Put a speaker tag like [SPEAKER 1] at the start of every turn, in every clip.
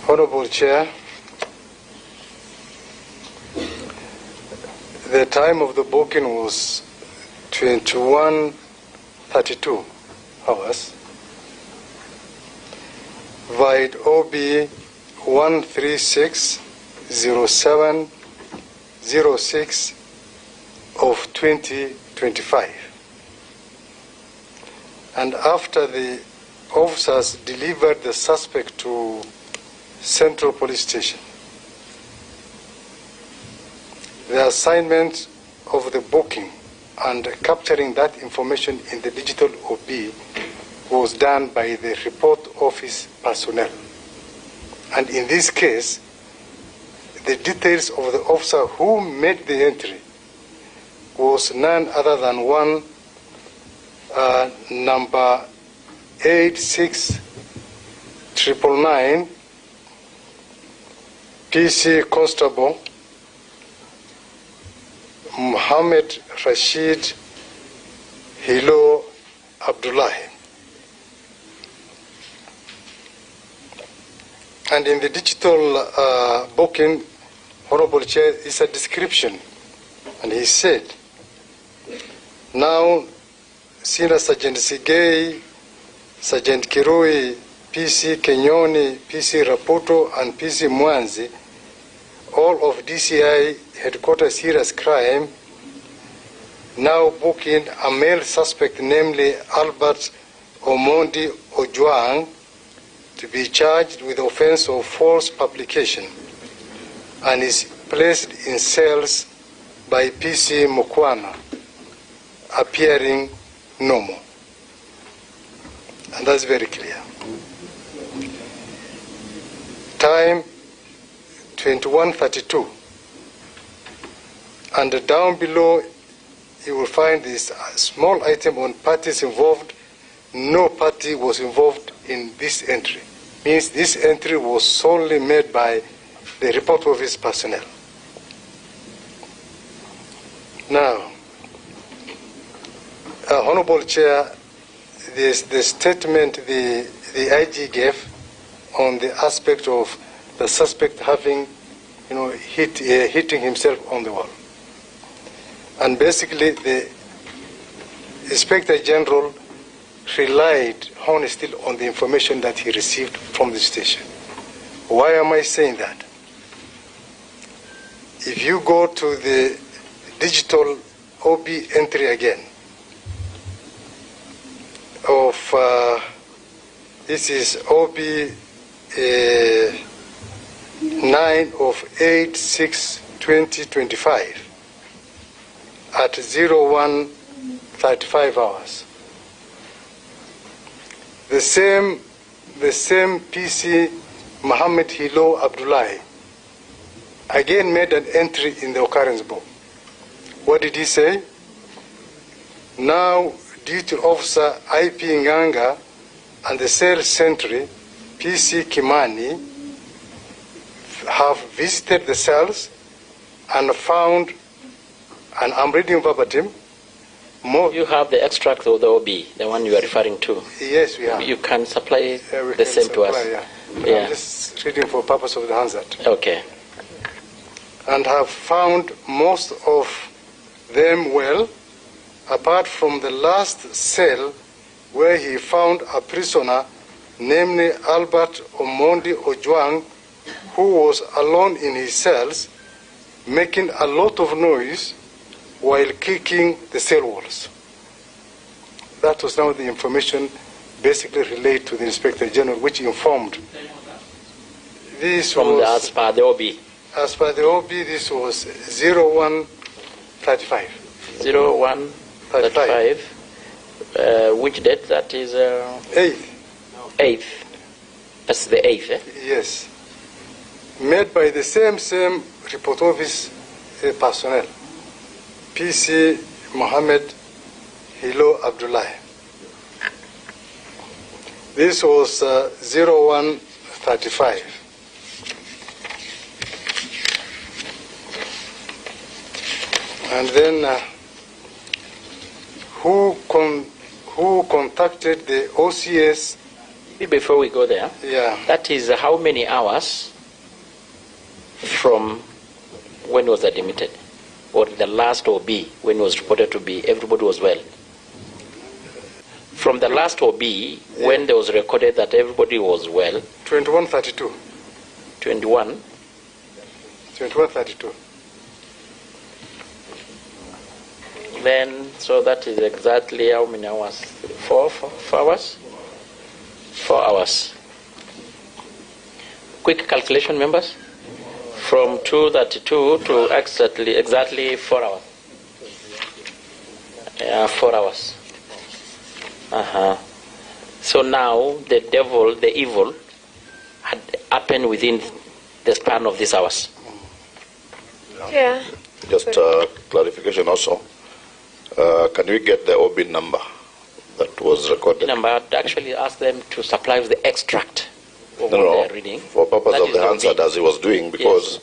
[SPEAKER 1] Honorable Chair, the time of the booking was 21:32 hours. Void OB 1360706 of 2025. And after the officers delivered the suspect to Central Police Station, the assignment of the booking and capturing that information in the digital OB was done by the report office personnel. And in this case, the details of the officer who made the entry was none other than one number 86999 PC Constable Muhammad Rashid Hilo Abdullahi. And in the digital booking, Honorable Chair, is a description. And he said, now, Senior Sergeant Sigei, Sergeant Kirui, PC Kenyoni, PC Raputo, and PC Mwanzi, all of DCI Headquarters Serious Crime, now booking a male suspect, namely Albert Omondi Ojwang, to be charged with the offense of false publication and is placed in cells by PC Mukwana, appearing normal. And that's very clear. Time 21:32. And down below you will find this small item on parties involved. No party was involved in this entry. Means this entry was solely made by the report office personnel. Now, Honorable Chair, the statement the IG gave on the aspect of the suspect having, hitting himself on the wall. And basically, the Inspector General relied honestly on the information that he received from the station. Why am I saying that? If you go to the digital OB entry again, of this is OB 9 of 8/6/2025 at 01:35 hours. The same PC Muhammad Hilo Abdullahi again made an entry in the occurrence book. What did he say? Now, Duty Officer IP Nganga and the cell sentry PC Kimani have visited the cells and found, and I'm reading verbatim,
[SPEAKER 2] you have the extract of the OB, the one you are referring to.
[SPEAKER 1] Yes, we have.
[SPEAKER 2] You can supply the same to us.
[SPEAKER 1] Yeah. I'm just reading for purpose of the Hansard.
[SPEAKER 2] Okay.
[SPEAKER 1] And have found most of them well, apart from the last cell where he found a prisoner, namely Albert Omondi Ojwang, who was alone in his cells, making a lot of noise while kicking the cell walls. That was now the information basically relayed to the Inspector General, which informed. This
[SPEAKER 2] From
[SPEAKER 1] was,
[SPEAKER 2] as per the OB?
[SPEAKER 1] As per the OB, this was 01:35.
[SPEAKER 2] 01:35. Which date? That is
[SPEAKER 1] 8th.
[SPEAKER 2] 8th. That's the 8th, eh?
[SPEAKER 1] Yes. Made by the same report office personnel. PC Mohammed Hilo Abdullahi. This was 01:35. And then who contacted the OCS
[SPEAKER 2] Before we go there, that is how many hours from when was admitted, or the last OB when it was reported to be everybody was well? From the last OB when there was recorded that everybody was well.
[SPEAKER 1] 21:32.
[SPEAKER 2] 21.
[SPEAKER 1] 21:32.
[SPEAKER 2] Then, so that is exactly how many hours? 4 hours? 4 hours. Quick calculation, members. From 2:32 to exactly 4 hours. 4 hours. So now the evil had happened within the span of these hours.
[SPEAKER 3] Yeah.
[SPEAKER 4] Just clarification also. Can we get the OB number that was recorded?
[SPEAKER 2] Number, I'd actually ask them to supply the extract of what they're reading.
[SPEAKER 4] For purpose of the answer as he was doing, because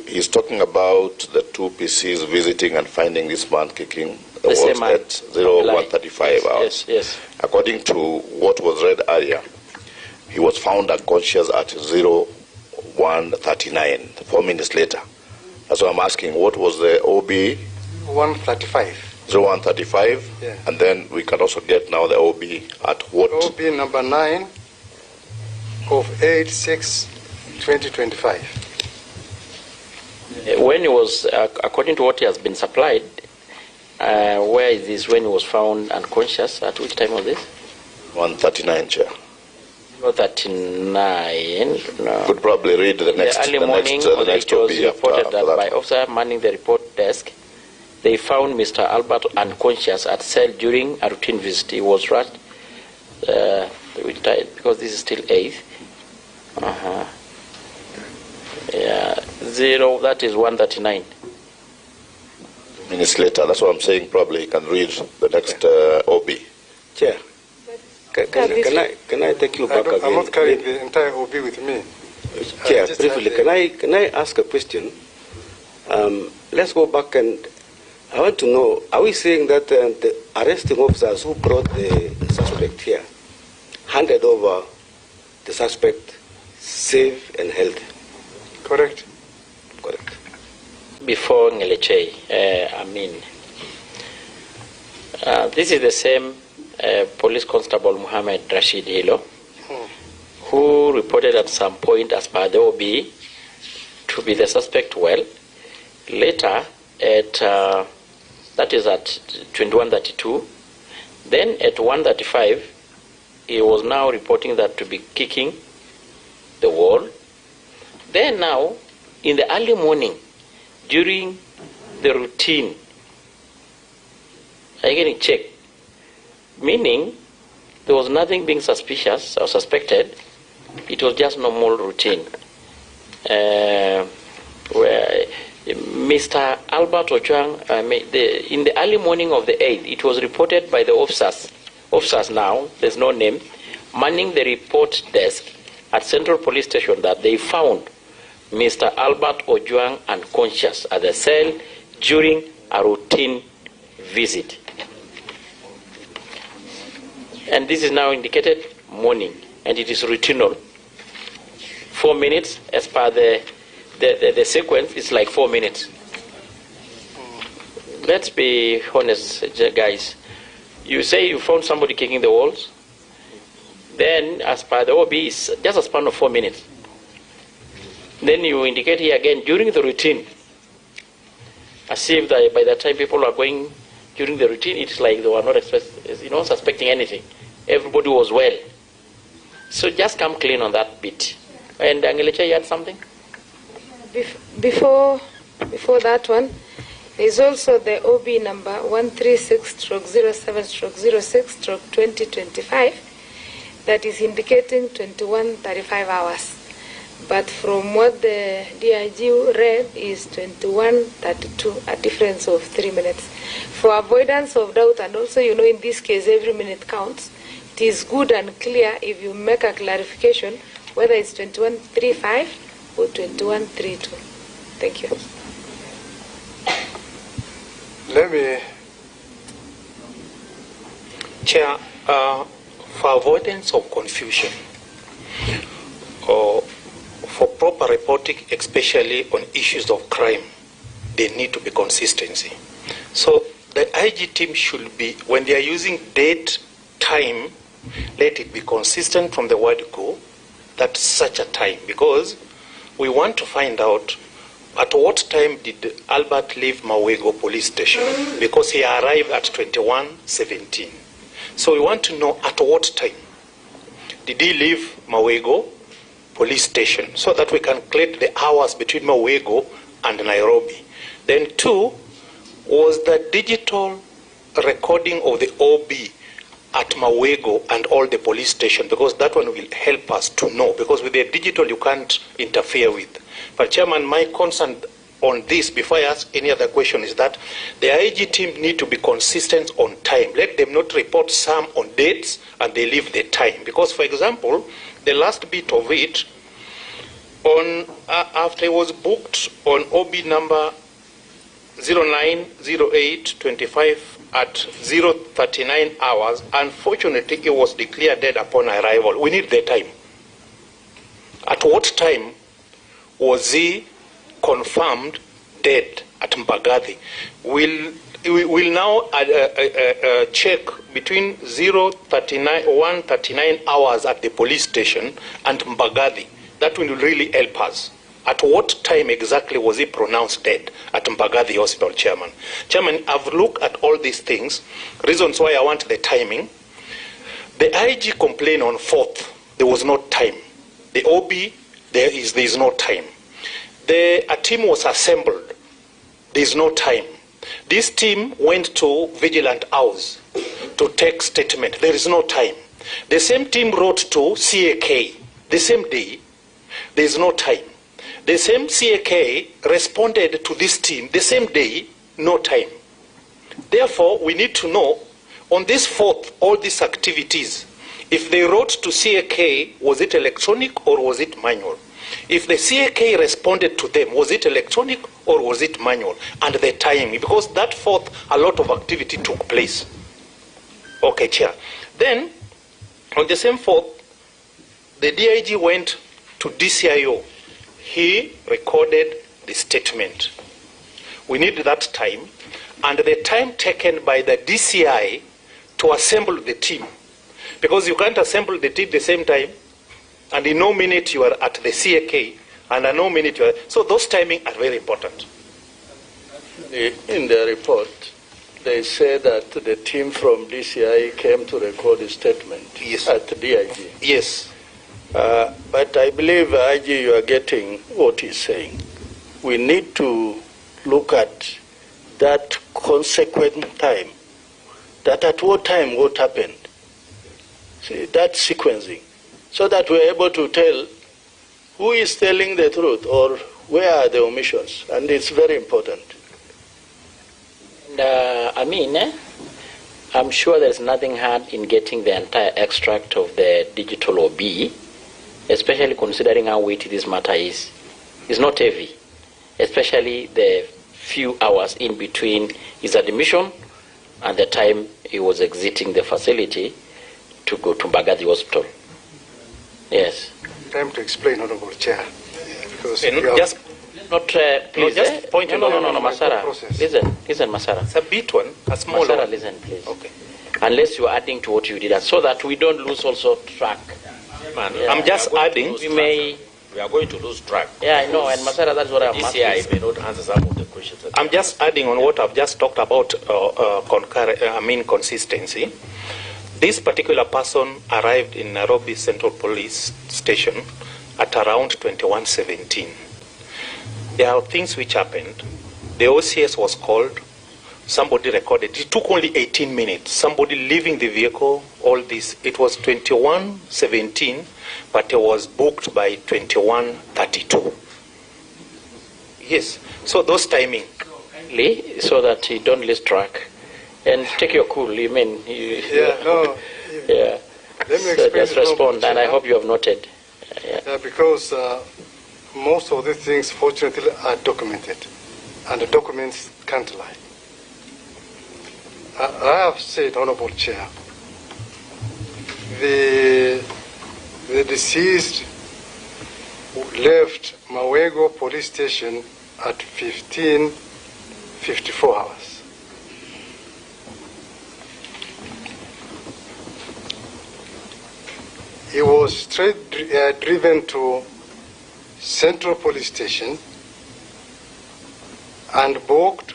[SPEAKER 4] he's talking about the 2 PCs visiting and finding this man kicking the walls at 01:35 hours.
[SPEAKER 2] Yes.
[SPEAKER 4] According to what was read earlier, he was found unconscious at 01:39, 4 minutes later. That's why I'm asking, what was the OB?
[SPEAKER 1] 1:35.
[SPEAKER 4] 01:35, and then we can also get now the OB at what?
[SPEAKER 1] OB number 9 of 8/6/2025.
[SPEAKER 2] When he was, according to what he has been supplied, where is this when he was found unconscious? At which time was this?
[SPEAKER 4] 1:39, Chair.
[SPEAKER 2] 1:39. No.
[SPEAKER 4] Could probably read the next.
[SPEAKER 2] The early morning,
[SPEAKER 4] the next
[SPEAKER 2] it was
[SPEAKER 4] OB
[SPEAKER 2] reported
[SPEAKER 4] after
[SPEAKER 2] that by officer manning the report desk, they found Mr. Albert unconscious at cell during a routine visit. He was rushed, because this is still 8th. That is 1:39.
[SPEAKER 4] Minutes later, that's what I'm saying. Probably you can read the next OB.
[SPEAKER 5] Chair, can I take you back again?
[SPEAKER 1] I'm not carrying the entire OB with me.
[SPEAKER 5] Chair, briefly, can I ask a question? Let's go back, and I want to know, are we saying that the arresting officers who brought the suspect here handed over the suspect safe and healthy?
[SPEAKER 1] Correct.
[SPEAKER 5] Correct.
[SPEAKER 2] Before Ngeleche, this is the same Police Constable Muhammad Rashid Hilo, who reported at some point as per the OB to be the suspect well. Later, that is at 21:32. Then at 1:35, he was now reporting that to be kicking the wall. Then now, in the early morning, during the routine, are you getting checked? Meaning, there was nothing being suspicious or suspected. It was just normal routine. Where Mr. Albert Ojwang, in the early morning of the 8th, it was reported by the officers now, there's no name, manning the report desk at Central Police Station that they found Mr. Albert Ojwang unconscious at the cell during a routine visit. And this is now indicated morning, and it is routinal. 4 minutes, as per the sequence, it's like 4 minutes. Let's be honest, guys. You say you found somebody kicking the walls, then as per the OB, it's just a span of 4 minutes. Then you indicate here again during the routine, as if that by the time people are going during the routine, it's like they were not suspecting anything. Everybody was well. So just come clean on that bit. And Angelica, you had something?
[SPEAKER 3] Before that one, there's also the OB number 136/07/06/2025 that is indicating 21:35 hours. But from what the DIG read is 21:32, a difference of 3 minutes. For avoidance of doubt, and also, in this case, every minute counts, it is good and clear if you make a clarification whether it's 21:35 or 21:32. Thank you.
[SPEAKER 1] Let me...
[SPEAKER 6] Chair, for avoidance of confusion, or for proper reporting, especially on issues of crime, there need to be consistency. So the IG team should be, when they are using date, time, let it be consistent from the word go, that's such a time, because we want to find out at what time did Albert leave Mawego police station, because he arrived at 21:17. So we want to know at what time did he leave Mawego police station, so that we can calculate the hours between Mawego and Nairobi. Then 2, was the digital recording of the OB at Mawego and all the police station, because that one will help us to know, because with the digital you can't interfere with. But Chairman, my concern on this, before I ask any other question, is that the IG team need to be consistent on time. Let them not report some on dates and they leave the time. Because, for example, the last bit of it, on after it was booked on OB number 090825 at 0:39 hours, unfortunately, it was declared dead upon arrival. We need the time. At what time was he confirmed dead at Mbagathi? We will now check between 1:39 hours at the police station and Mbagathi. That will really help us. At what time exactly was he pronounced dead at Mbagathi Hospital, Chairman? Chairman, I've looked at all these things, reasons why I want the timing. The IG complained on 4th, there was no time. The OB, there is no time. A team was assembled, there is no time. This team went to Vigilant House to take statement, there is no time. The same team wrote to CAK the same day, there is no time. The same CAK responded to this team the same day, no time. Therefore, we need to know, on this 4th, all these activities, if they wrote to CAK, was it electronic or was it manual? If the CAK responded to them, was it electronic or was it manual? And the timing, because that 4th, a lot of activity took place. Okay, Chair. Then, on the same 4th, the DIG went to DCIO. He recorded the statement. We need that time, and the time taken by the DCI to assemble the team. Because you can't assemble the team the same time, and in no minute you are at the CAK, and in no minute you are... So those timing are very important.
[SPEAKER 7] In the report, they say that the team from DCI came to record the statement at the DIG.
[SPEAKER 6] Yes.
[SPEAKER 7] But I believe, IG, you are getting what he's saying. We need to look at that consequent time, that at what time what happened. See, that sequencing, so that we're able to tell who is telling the truth or where are the omissions, and it's very important.
[SPEAKER 2] I'm sure there's nothing hard in getting the entire extract of the digital OB, especially considering how weighty this matter is. It's not heavy, especially the few hours in between his admission and the time he was exiting the facility to go to Mbagathi Hospital. Yes.
[SPEAKER 1] Time to explain, Honorable Chair. Because
[SPEAKER 6] just
[SPEAKER 2] please.
[SPEAKER 6] Just point
[SPEAKER 2] no, Masara. Listen, Masara.
[SPEAKER 6] It's a bit one, a small
[SPEAKER 2] Masara,
[SPEAKER 6] one.
[SPEAKER 2] listen, please.
[SPEAKER 6] Okay.
[SPEAKER 2] Unless you are adding to what you did, so that we don't lose also track.
[SPEAKER 6] Man, yeah, I'm just adding.
[SPEAKER 2] We
[SPEAKER 8] are going to lose track.
[SPEAKER 2] Yeah, I know, and Masara, that's what I'm asking.
[SPEAKER 8] DCI may not answer some of the questions.
[SPEAKER 6] I'm just adding on what I've just talked about, consistency. This particular person arrived in Nairobi Central Police Station at around 21:17. There are things which happened. The OCS was called. Somebody recorded. It took only 18 minutes. Somebody leaving the vehicle, all this. It was 21:17, but it was booked by 21:32. Yes. So those timing.
[SPEAKER 2] So that you don't lose track. And take your cool,
[SPEAKER 1] Yeah.
[SPEAKER 2] Let
[SPEAKER 1] me explain.
[SPEAKER 2] Just respond, and I hope you have noted.
[SPEAKER 1] Because most of these things, fortunately, are documented, and the documents can't lie. I have said, Honorable Chair, the deceased left Mawego police station at 15:54 hours. He was straight driven to Central Police Station and booked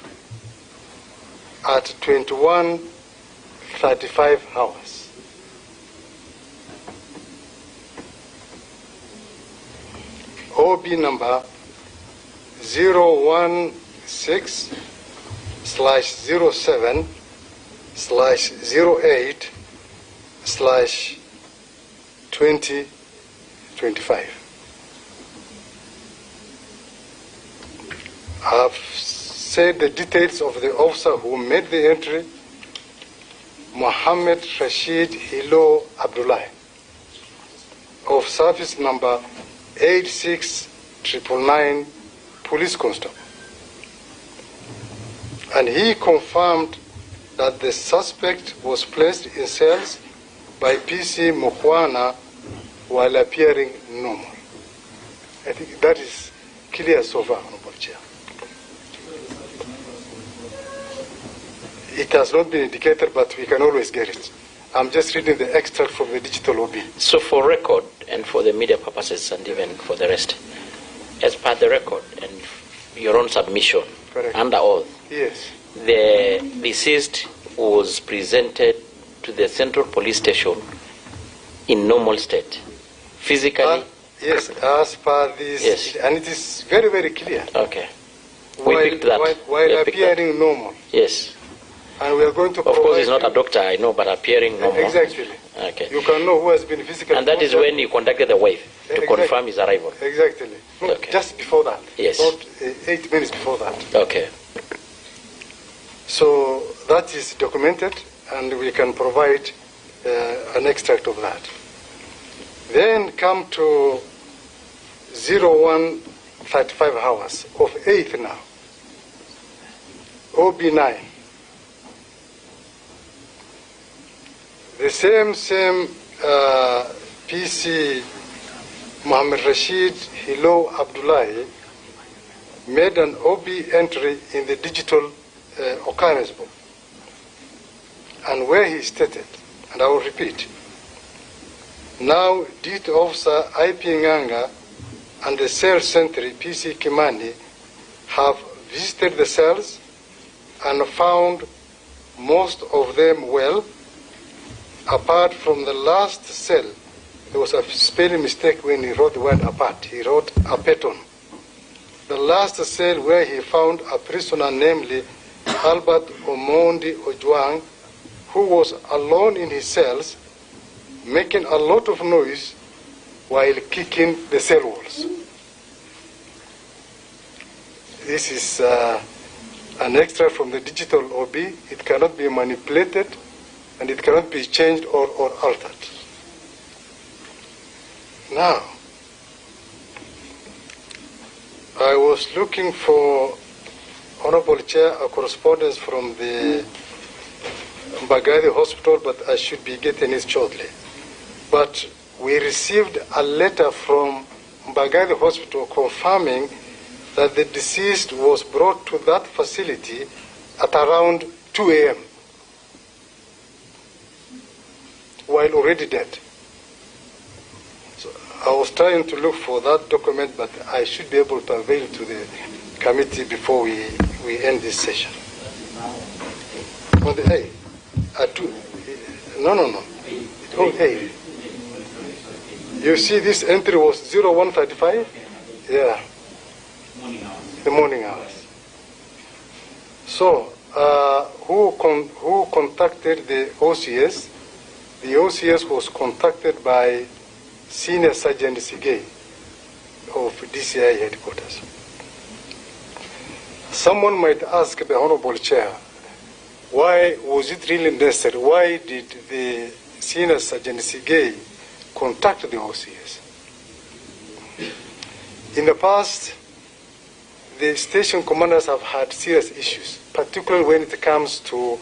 [SPEAKER 1] at 21:35 hours. OB number 016/07/08/2025. I've said the details of the officer who made the entry: Mohammed Rashid Hilo Abdullah, of service number 86999, police constable. And he confirmed that the suspect was placed in cells by PC Mukwana while appearing normal. I think that is clear so far, Honorable Chair. It has not been indicated, but we can always get it. I'm just reading the extract from the digital OB.
[SPEAKER 2] So for record and for the media purposes and even for the rest, as per the record and your own submission,
[SPEAKER 1] correct,
[SPEAKER 2] under oath,
[SPEAKER 1] yes,
[SPEAKER 2] the deceased was presented to the Central Police Station in normal state, physically?
[SPEAKER 1] Yes, as per this,
[SPEAKER 2] yes,
[SPEAKER 1] and it is very, very clear.
[SPEAKER 2] Okay. We picked that.
[SPEAKER 1] While appearing normal.
[SPEAKER 2] Yes.
[SPEAKER 1] And we are going to
[SPEAKER 2] Of course, he's not a doctor, I know, but appearing normal.
[SPEAKER 1] Exactly.
[SPEAKER 2] Okay.
[SPEAKER 1] You can know who has been physically.
[SPEAKER 2] And that is when you contacted the wife to confirm his arrival.
[SPEAKER 1] Exactly. No,
[SPEAKER 2] okay.
[SPEAKER 1] Just before that.
[SPEAKER 2] Yes.
[SPEAKER 1] About 8 minutes before that.
[SPEAKER 2] Okay.
[SPEAKER 1] So that is documented, and we can provide an extract of that. Then come to 01:35 hours of 8th now. OB9. The same PC Mohammed Rashid Hilo Abdullahi made an OB entry in the digital occurrence book, and where he stated, and I will repeat, now Duty Officer IP Nganga and the cell sentry PC Kimani have visited the cells and found most of them well. Apart from the last cell, there was a spelling mistake when he wrote the word apart. He wrote apeton. The last cell where he found a prisoner, namely Albert Omondi Ojwang, who was alone in his cells, making a lot of noise while kicking the cell walls. This is an extract from the digital OB. It cannot be manipulated, and it cannot be changed or altered. Now, I was looking for, Honorable Chair, a correspondence from the Mbagathi Hospital, but I should be getting it shortly. But we received a letter from Mbagathi Hospital confirming that the deceased was brought to that facility at around 2 a.m. while already dead. So I was trying to look for that document, but I should be able to avail to the committee before we end this session. On the A, no. On A. You see this entry was 01:35? Yeah. The morning hours. So, who contacted the OCS? The OCS was contacted by Senior Sergeant Sigay of DCI headquarters. Someone might ask the Honorable Chair, why was it really necessary? Why did the Senior Sergeant Sigay contact the OCS? In the past, the station commanders have had serious issues, particularly when it comes to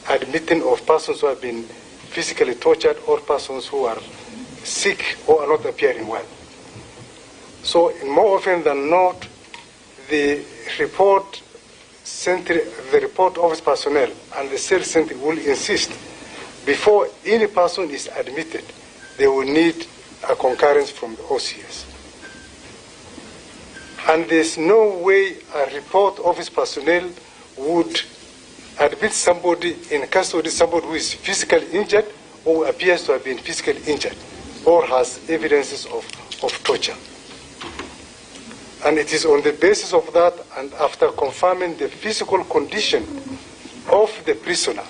[SPEAKER 1] admitting of persons who have been physically tortured or persons who are sick or are not appearing well. So more often than not, the report office personnel and the cell center will insist before any person is admitted, they will need a concurrence from the OCS. And there's no way a report office personnel would admit somebody in custody, somebody who is physically injured or appears to have been physically injured or has evidences of torture. And it is on the basis of that and after confirming the physical condition of the prisoner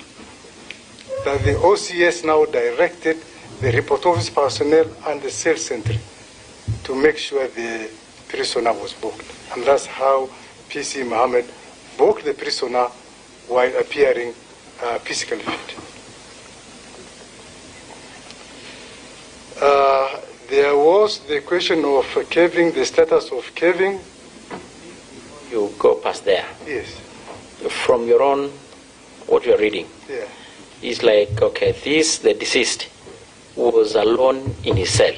[SPEAKER 1] that the OCS now directed the report office personnel and the cell sentry to make sure the prisoner was booked. And that's how PC Mohammed booked the prisoner while appearing physically fit. There was the question of caving, the status of caving.
[SPEAKER 2] You go past there.
[SPEAKER 1] Yes.
[SPEAKER 2] From your own, what you're reading.
[SPEAKER 1] Yeah.
[SPEAKER 2] It's like, okay, the deceased was alone in his cell.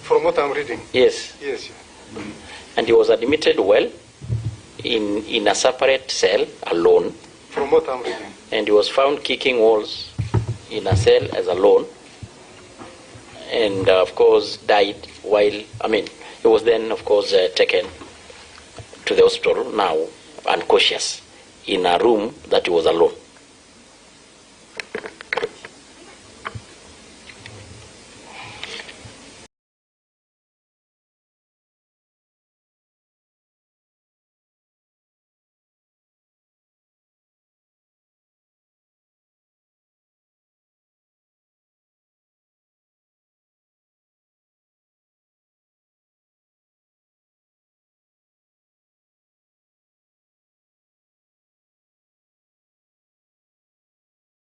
[SPEAKER 1] From what I'm reading?
[SPEAKER 2] Yes.
[SPEAKER 1] Yes. Yeah.
[SPEAKER 2] And he was admitted well in a separate cell, alone.
[SPEAKER 1] From what I'm reading?
[SPEAKER 2] And he was found kicking walls in a cell as alone. And of course died while, he was then of course taken to the hospital, now unconscious, in a room that he was alone.